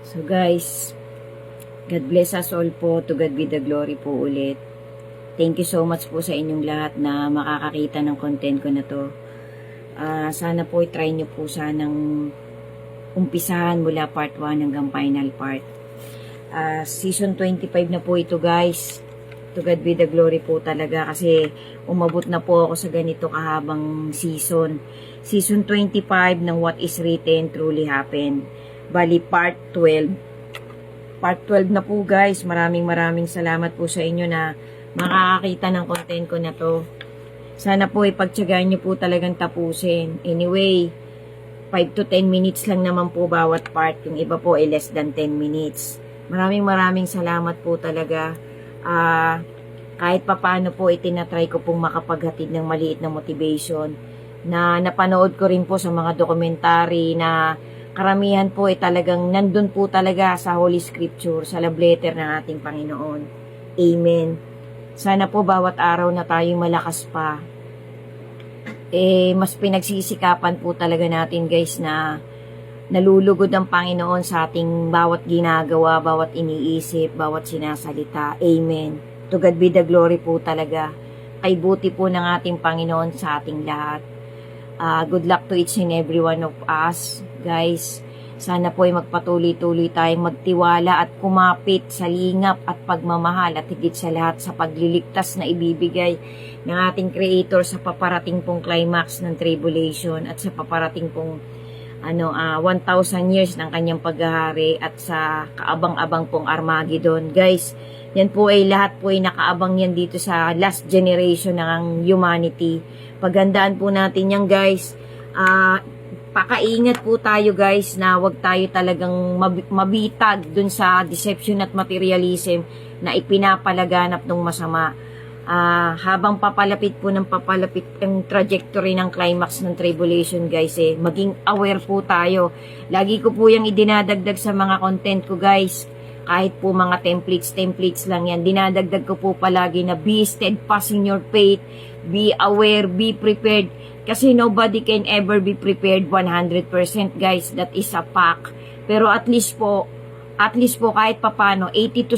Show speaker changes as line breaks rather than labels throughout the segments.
So guys, God bless us all po. To God be the glory po ulit. Thank you so much po sa inyong lahat na makakakita ng content ko na to. Sana po i-try nyo po sanang umpisahan mula part 1 hanggang final part. Season 25 na po ito guys. To God be the glory po talaga kasi umabot na po ako sa ganito kahabang season. Season 25 ng What is Written Truly Happened. Bali part 12. Part 12 na po guys. Maraming salamat po sa inyo na makakakita ng content ko na to. Sana po ipagtyagaan nyo po talagang tapusin. Anyway, 5 to 10 minutes lang naman po bawat part. Yung iba po ay less than 10 minutes. Maraming salamat po talaga. Kahit papano po itinatry ko pong makapaghatid ng maliit na motivation na napanood ko rin po sa mga dokumentary na karamihan po ay talagang nandun po talaga sa Holy Scripture, sa love letter ng ating Panginoon. Amen. Sana po bawat araw na tayo malakas pa. Mas pinagsisikapan po talaga natin guys na nalulugod ang Panginoon sa ating bawat ginagawa, bawat iniisip, bawat sinasalita. Amen. To God be the glory po talaga. Kay buti po ng ating Panginoon sa ating lahat. Good luck to each and every one of us, guys. Sana po ay magpatuloy-tuloy tayong magtiwala at kumapit sa lingap at pagmamahal at higit sa lahat sa pagliligtas na ibibigay ng ating Creator sa paparating pong climax ng tribulation at sa paparating pong 1,000 years ng kanyang paghahari at sa kaabang-abang pong Armageddon. Guys, yan po ay lahat po ay nakaabang yan dito sa last generation ng humanity. Pagandaan po natin yan guys. Pakaingat po tayo guys na wag tayo talagang mabitag dun sa deception at materialism na ipinapalaganap ng masama. Habang papalapit ang trajectory ng climax ng tribulation guys maging aware po tayo. Lagi ko po yung idinadagdag sa mga content ko guys. Kahit po mga templates lang yan. Dinadagdag ko po palagi na be steadfast in your faith, be aware, be prepared. Kasi nobody can ever be prepared 100% guys. That is a fact. Pero at least po kahit papano 80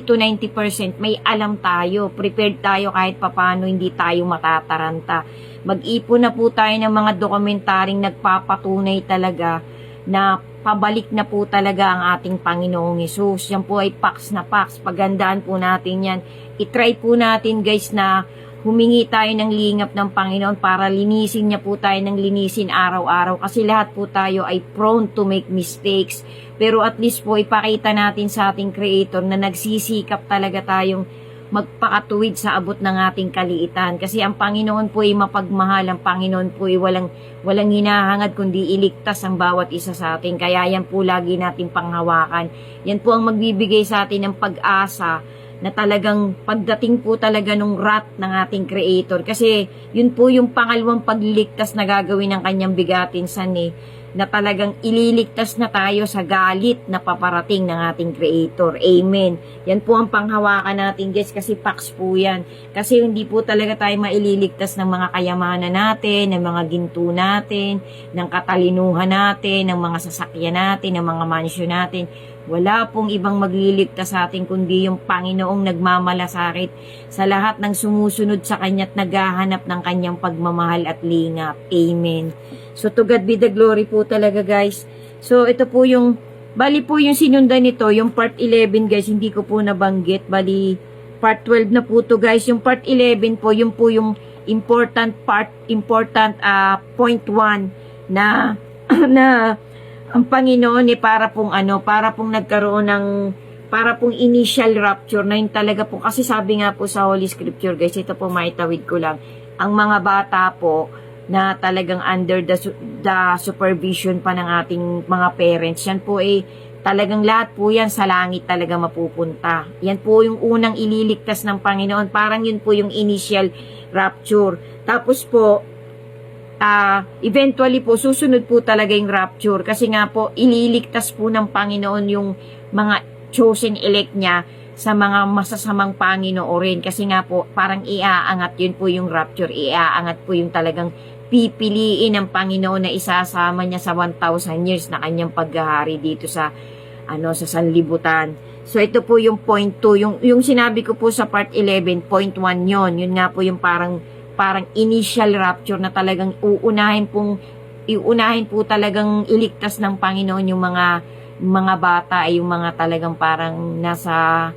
to 90% may alam tayo, prepared tayo kahit papano, hindi tayo matataranta. Mag-ipon na po tayo ng mga dokumentaryong nagpapatunay talaga na pabalik na po talaga ang ating Panginoong Hesus. Yan po ay facts na facts. Pagandaan po natin yan. I-try po natin guys na humingi tayo ng lingap ng Panginoon para linisin niya po tayo ng linisin araw-araw. Kasi lahat po tayo ay prone to make mistakes. Pero at least po ipakita natin sa ating Creator na nagsisikap talaga tayong magpakatuwid sa abot ng ating kaliitan. Kasi ang Panginoon po ay mapagmahal. Ang Panginoon po ay walang hinahangad kundi iligtas ang bawat isa sa atin. Kaya yan po lagi nating panghawakan. Yan po ang magbibigay sa atin ng pag-asa na talagang pagdating po talaga nung wrath ng ating Creator. Kasi yun po yung pangalawang pagliligtas na gagawin ng kanyang bigatin san na talagang ililigtas na tayo sa galit na paparating ng ating Creator. Amen. Yan po ang panghawakan natin guys kasi facts po yan. Kasi hindi po talaga tayo maililigtas ng mga kayamanan natin, ng mga ginto natin, ng katalinuhan natin, ng mga sasakyan natin, ng mga mansyon natin. Wala pong ibang magliligtas sa atin kundi yung Panginoong nagmamalasakit sa lahat ng sumusunod sa Kanya at naghahanap ng Kanyang pagmamahal at lingap. Amen. So to God be the glory po talaga guys. So ito po yung, bali po yung sinundan nito, yung part 11 guys, hindi ko po nabanggit. Bali part 12 na po to guys. Yung part 11 po, yung important point 1 na ang Panginoon para pong nagkaroon ng para pong initial rapture na yun talaga po. Kasi sabi nga po sa Holy Scripture guys, ito po maitawid ko lang, ang mga bata po na talagang under the supervision pa ng ating mga parents, yan po talagang lahat po yan sa langit talaga mapupunta. Yan po yung unang ililigtas ng Panginoon. Parang yun po yung initial rapture. Tapos po, eventually po, susunod po talaga yung rapture. Kasi nga po, ililigtas po ng Panginoon yung mga chosen elect niya sa mga masasamang Panginoorin. Kasi nga po, parang iaangat, yun po yung rapture. Iaangat po yung talagang pipiliin ng Panginoon na isasama niya sa 1,000 years na kanyang paghahari dito sa sa sanlibutan. So ito po yung point 2, yung sinabi ko po sa part 11, point 1 yon. Yun nga po yung parang initial rapture na talagang uunahin po talagang iligtas ng Panginoon yung mga bata, ay yung mga talagang parang nasa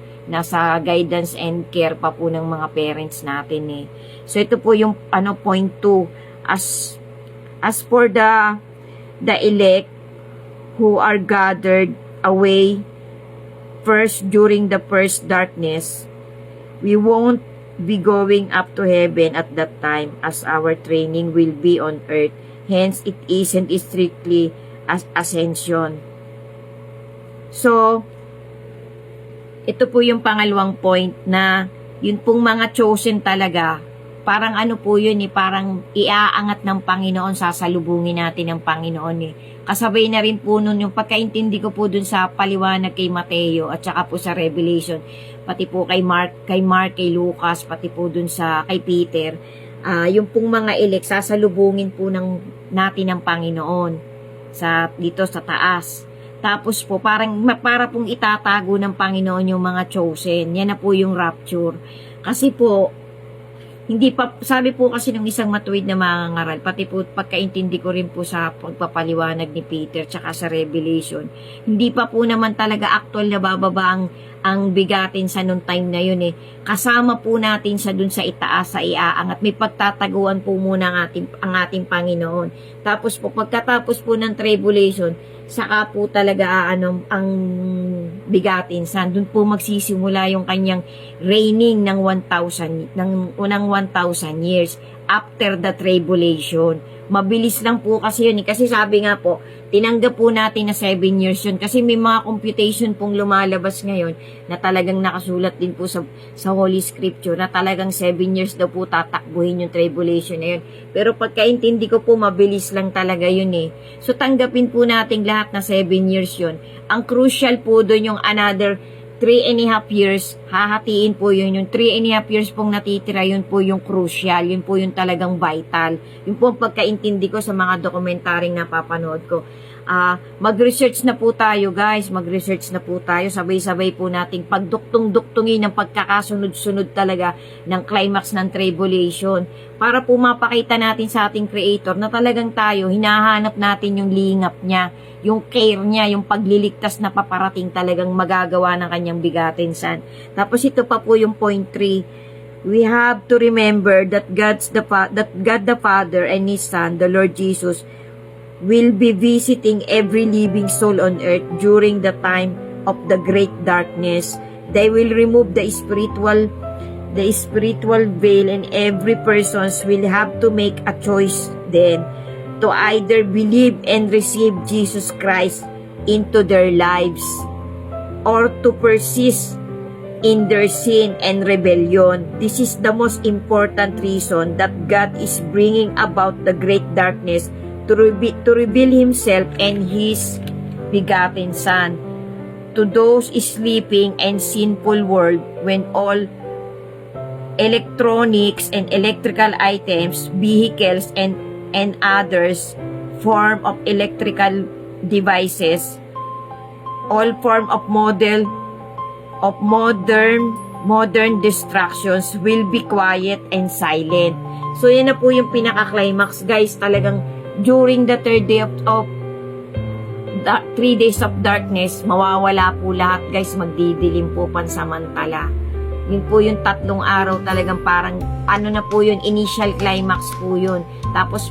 guidance and care pa po ng mga parents natin eh. So ito po yung point 2, as for the elect who are gathered away first during the first darkness, we won't be going up to heaven at that time, as our training will be on earth. Hence, it isn't strictly as ascension. So, ito po yung pangalawang point na yun pong mga chosen talaga, parang po yun parang iaangat ng Panginoon, sasalubungin natin ng Panginoon Kasabay na rin po nun yung pagkaintindi ko po dun sa paliwanag kay Mateo at saka po sa Revelation, pati po kay Mark, kay Lucas, pati po dun kay Peter, yung pong mga elect, sasalubungin po natin ng Panginoon dito sa taas. Tapos po, para pong itatago ng Panginoon yung mga chosen. Yan na po yung rapture. Kasi po, hindi pa, sabi po kasi ng isang matuwid na mangangaral, pati po pagkaintindi ko rin po sa pagpapaliwanag ni Peter tsaka sa Revelation, hindi pa po naman talaga actual na bababa ang bigatin sa nung time na yun Kasama po natin sa dun sa itaas, sa iaangat. May pagtataguan po muna ang ating Panginoon. Tapos po, pagkatapos po ng tribulation, saka po talaga ang bigatin sa dun po magsisimula yung kanyang reigning ng 1,000 unang 1,000 years after the tribulation. Mabilis lang po kasi yun kasi sabi nga po, tinanggap po natin na 7 years yun kasi may mga computation pong lumalabas ngayon na talagang nakasulat din po sa Holy Scripture na talagang 7 years daw po tatakbuhin yung tribulation na yun. Pero pagkaintindi ko po, mabilis lang talaga yun So tanggapin po natin lahat na 7 years yun. Ang crucial po doon yung another 3.5 years, hahatiin po yun. Yung 3.5 years pong natitira, yun po yung crucial. Yun po yung talagang vital. Yun po ang pagkaintindi ko sa mga dokumentaring napapanood ko. Mag-research na po tayo guys, mag-research na po tayo. Sabay-sabay po nating pagduktong-duktungin ng pagkakasunod-sunod talaga ng climax ng tribulation. Para po mapakita natin sa ating Creator na talagang tayo, hinahanap natin yung lingap niya, yung care niya, yung pagliligtas na paparating talagang magagawa ng kanyang bigatin san. Tapos ito pa po yung point 3. We have to remember that God the Father and His Son, the Lord Jesus, will be visiting every living soul on earth during the time of the great darkness. They will remove the spiritual veil, and every person will have to make a choice then to either believe and receive Jesus Christ into their lives or to persist in their sin and rebellion. This is the most important reason that God is bringing about the great darkness to reveal Himself and His begotten Son to those sleeping and sinful world, when all electronics and electrical items, vehicles and others form of electrical devices, all form of modern distractions will be quiet and silent. So yan na po yung pinaka-climax guys, talagang during the 3 days of darkness, mawawala po lahat guys, magdidilim po pansamantala. Yun po yung 3 araw talagang parang na po yun, initial climax po yun. Tapos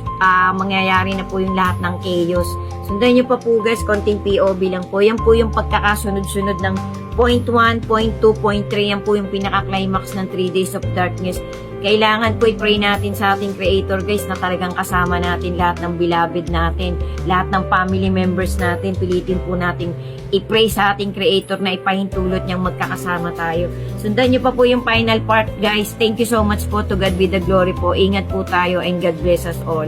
mangyayari na po yung lahat ng chaos. Sundan nyo pa po guys, konting POV lang po. Yan po yung pagkakasunod-sunod ng point 1, point 2, point 3. Yan po yung pinaka-climax ng 3 days of darkness. Kailangan po i-pray natin sa ating Creator guys na talagang kasama natin lahat ng beloved natin, lahat ng family members natin. Pilitin po natin i-pray sa ating Creator na ipahintulot niyang magkakasama tayo. Sundan niyo pa po yung final part guys. Thank you so much po. To God be the glory po. Ingat po tayo and God bless us all.